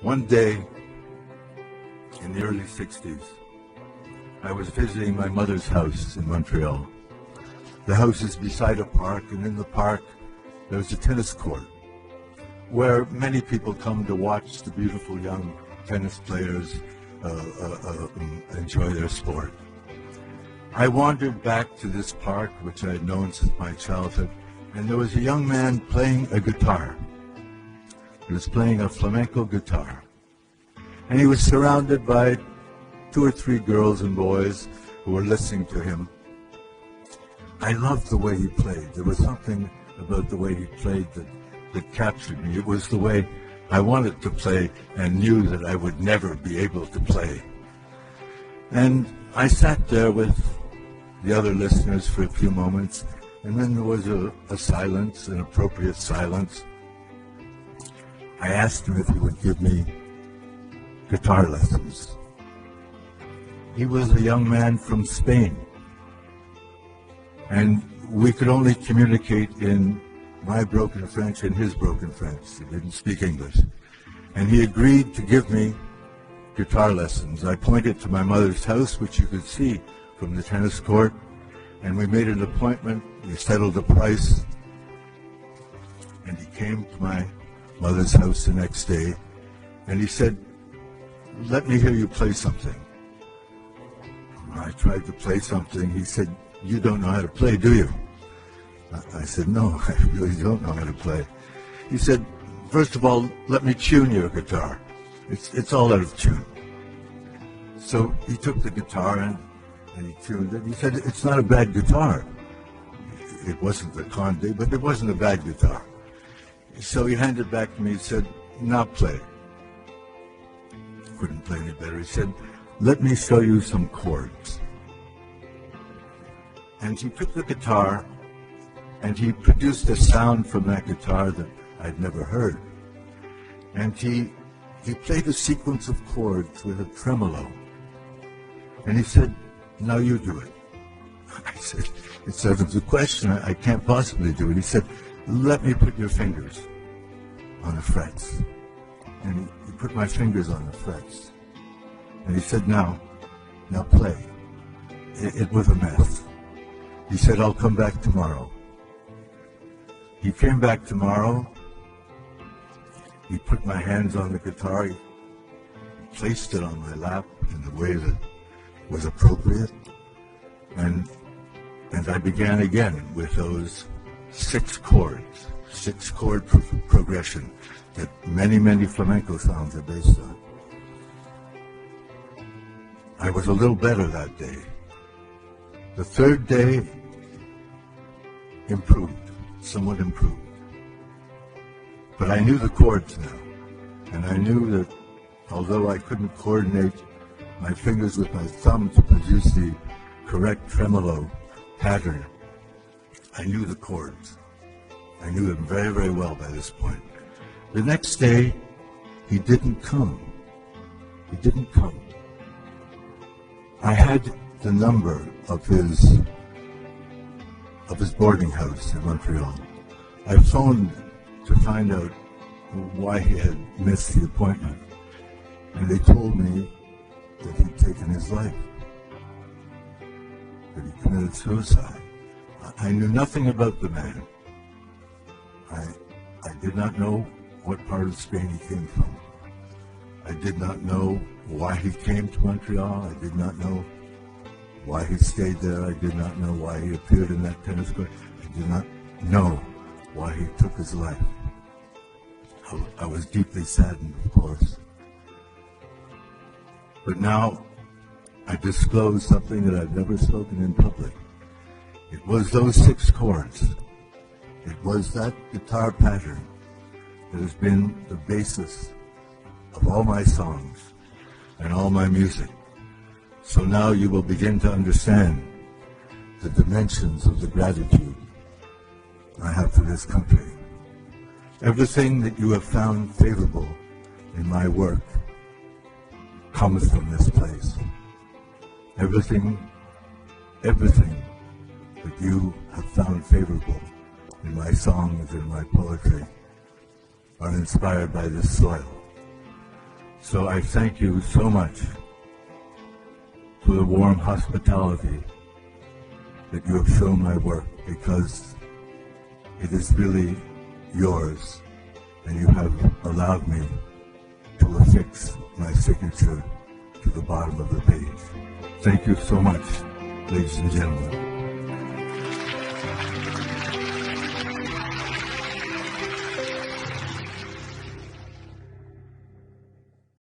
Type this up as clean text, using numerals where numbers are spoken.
One day in the early 60s, I was visiting my mother's house in Montreal. The house is beside a park, and in the park there's a tennis court where many people come to watch the beautiful young tennis players enjoy their sport. I wandered back to this park, which I had known since my childhood, and there was a young man playing a guitar. He was playing a flamenco guitar. And he was surrounded by 2 or 3 girls and boys who were listening to him. I loved the way he played. There was something about the way he played that captured me. It was the way I wanted to play and knew that I would never be able to play. And I sat there with the other listeners for a few moments, and then there was a silence, an appropriate silence. I asked him if he would give me guitar lessons. He was a young man from Spain, and we could only communicate in my broken French and his broken French. He didn't speak English. And he agreed to give me guitar lessons. I pointed to my mother's house, which you could see from the tennis court, and we made an appointment. We settled the price, and he came to my mother's house the next day, and he said, "Let me hear you play something." I tried to play something. He said, "You don't know how to play, do you?" I said, "No, I really don't know how to play." He said, "First of all, let me tune your guitar. It's all out of tune." So he took the guitar and he tuned it. He said, "It's not a bad guitar." It wasn't the Conde, but it wasn't a bad guitar. So he handed it back to me. He said, "Now play." Couldn't play any better. He said, "Let me show you some chords." And he took the guitar and he produced a sound from that guitar that I'd never heard. And he played a sequence of chords with a tremolo. And he said, "Now you do it." I said, "It's out of the question. I can't possibly do it." He said, "Let me put your fingers on the frets." And he put my fingers on the frets. And he said, now play. It was a mess. He said, "I'll come back tomorrow." He came back tomorrow. He put my hands on the guitar. He placed it on my lap in the way that was appropriate. And I began again with those 6 chords, 6-chord progression that many, many flamenco songs are based on. I was a little better that day. The 3rd day improved, somewhat improved. But I knew the chords now, and I knew that although I couldn't coordinate my fingers with my thumb to produce the correct tremolo pattern, I knew the chords. I knew them very, very well by this point. The next day, he didn't come. He didn't come. I had the number of his boarding house in Montreal. I phoned to find out why he had missed the appointment, and they told me that he'd taken his life, that he committed suicide. I knew nothing about the man. I did not know what part of Spain he came from. I did not know why he came to Montreal. I did not know why he stayed there. I did not know why he appeared in that tennis court. I did not know why he took his life. I was deeply saddened, of course. But now I disclose something that I've never spoken in public. It was those 6 chords. It was that guitar pattern that has been the basis of all my songs and all my music. So now you will begin to understand the dimensions of the gratitude I have for this country. Everything that you have found favorable in my work comes from this place. Everything that you have found favorable in my songs and my poetry are inspired by this soil. So I thank you so much for the warm hospitality that you have shown my work, because it is really yours, and you have allowed me to affix my signature to the bottom of the page. Thank you so much, ladies and gentlemen.